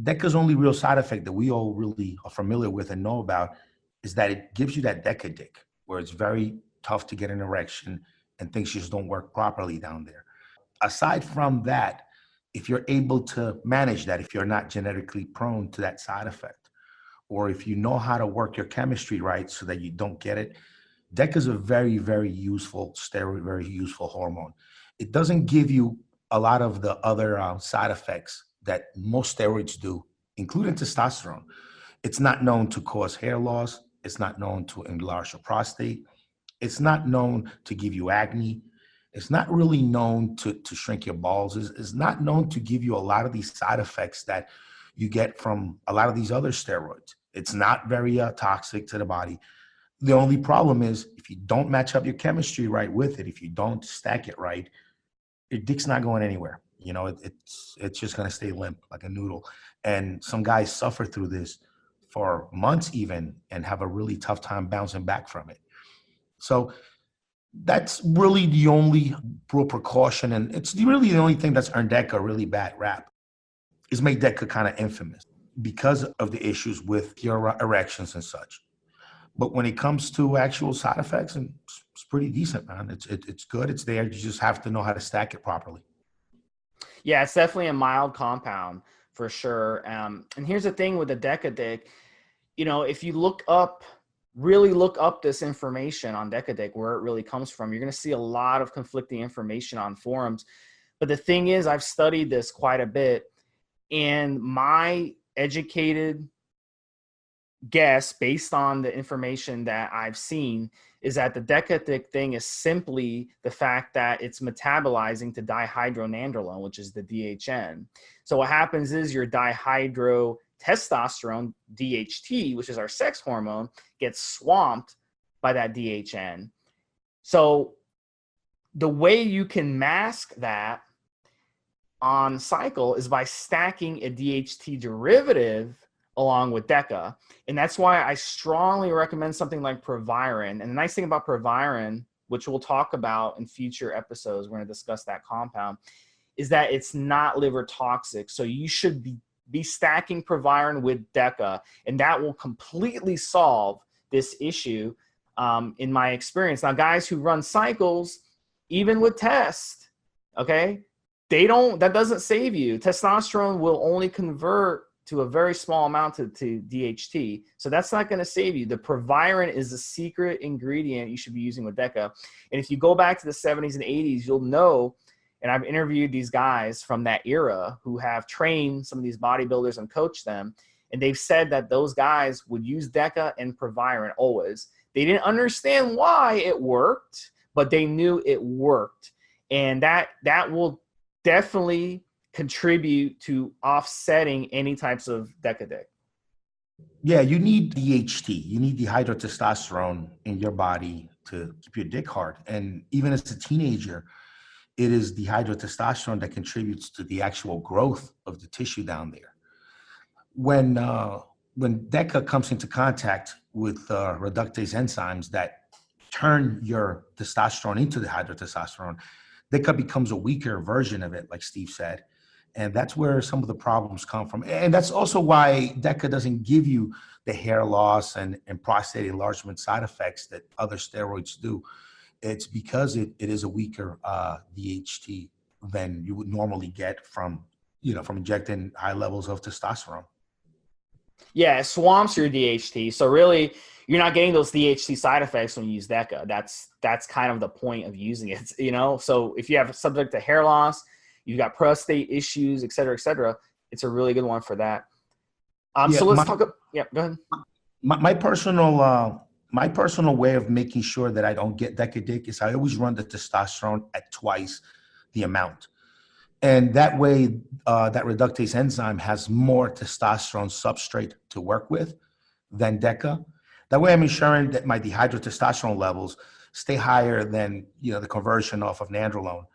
DECA's only real side effect that we all really are familiar with and know about is that it gives you that DECA dick, where it's very tough to get an erection and things just don't work properly down there. Aside from that, if you're able to manage that, if you're not genetically prone to that side effect, or if you know how to work your chemistry right so that you don't get it, DECA is a very, very useful steroid, very useful hormone. It doesn't give you a lot of the other side effects that most steroids do, including testosterone. It's not known to cause hair loss. It's not known to enlarge your prostate. It's not known to give you acne. It's not really known to shrink your balls. It's not known to give you a lot of these side effects that you get from a lot of these other steroids. It's not very toxic to the body. The only problem is if you don't match up your chemistry right with it, if you don't stack it right, your dick's not going anywhere. You know, it's just going to stay limp like a noodle. And some guys suffer through this for months even and have a really tough time bouncing back from it. So that's really the only real precaution. And it's really the only thing that's earned DECA a really bad rap is made DECA kind of infamous because of the issues with your erections and such. But when it comes to actual side effects, it's pretty decent, man. It's good. It's there. You just have to know how to stack it properly. Yeah, it's definitely a mild compound for sure. And here's the thing with the Deca Dick, you know, if you really look up this information on Deca Dick, where it really comes from, you're going to see a lot of conflicting information on forums. But the thing is, I've studied this quite a bit, and my educated guess based on the information that I've seen is that the Deca Dick thing is simply the fact that it's metabolizing to dihydronandrolone, which is the DHN. So what happens is your dihydrotestosterone, DHT, which is our sex hormone, gets swamped by that DHN. So the way you can mask that on cycle is by stacking a DHT derivative along with DECA. And that's why I strongly recommend something like Proviron. And the nice thing about Proviron, which we'll talk about in future episodes, we're going to discuss that compound, is that it's not liver toxic. So you should be stacking Proviron with DECA, and that will completely solve this issue in my experience. Now, guys who run cycles, even with test, okay, that doesn't save you. Testosterone will only convert to a very small amount to DHT. So that's not going to save you. The Proviron is the secret ingredient you should be using with DECA. And if you go back to the 70s and 80s, you'll know, and I've interviewed these guys from that era who have trained some of these bodybuilders and coached them, and they've said that those guys would use DECA and Proviron always. They didn't understand why it worked, but they knew it worked. And that will definitely contribute to offsetting any types of Deca Dick. Yeah, you need DHT. You need dihydrotestosterone in your body to keep your dick hard. And even as a teenager, it is dihydrotestosterone that contributes to the actual growth of the tissue down there. When DECA comes into contact with reductase enzymes that turn your testosterone into dihydrotestosterone, DECA becomes a weaker version of it, like Steve said. And that's where some of the problems come from. And that's also why DECA doesn't give you the hair loss and prostate enlargement side effects that other steroids do. It's because it is a weaker DHT than you would normally get from injecting high levels of testosterone. Yeah, it swamps your DHT. So really, you're not getting those DHT side effects when you use DECA. That's kind of the point of using it, you know? So if you have a subject to hair loss, you've got prostate issues, et cetera, it's a really good one for that. So let's talk about, yeah, go ahead. My personal way of making sure that I don't get DECA Dick is I always run the testosterone at twice the amount. And that way, that reductase enzyme has more testosterone substrate to work with than DECA. That way I'm ensuring that my dihydrotestosterone levels stay higher than, the conversion off of nandrolone.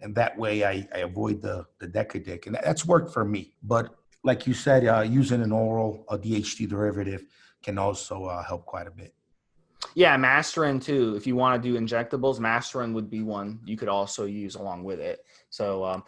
And that way I avoid the DECA Dick. And that's worked for me. But like you said, using an oral, a DHT derivative can also help quite a bit. Yeah, Masterin too. If you want to do injectables, Masterin would be one you could also use along with it. So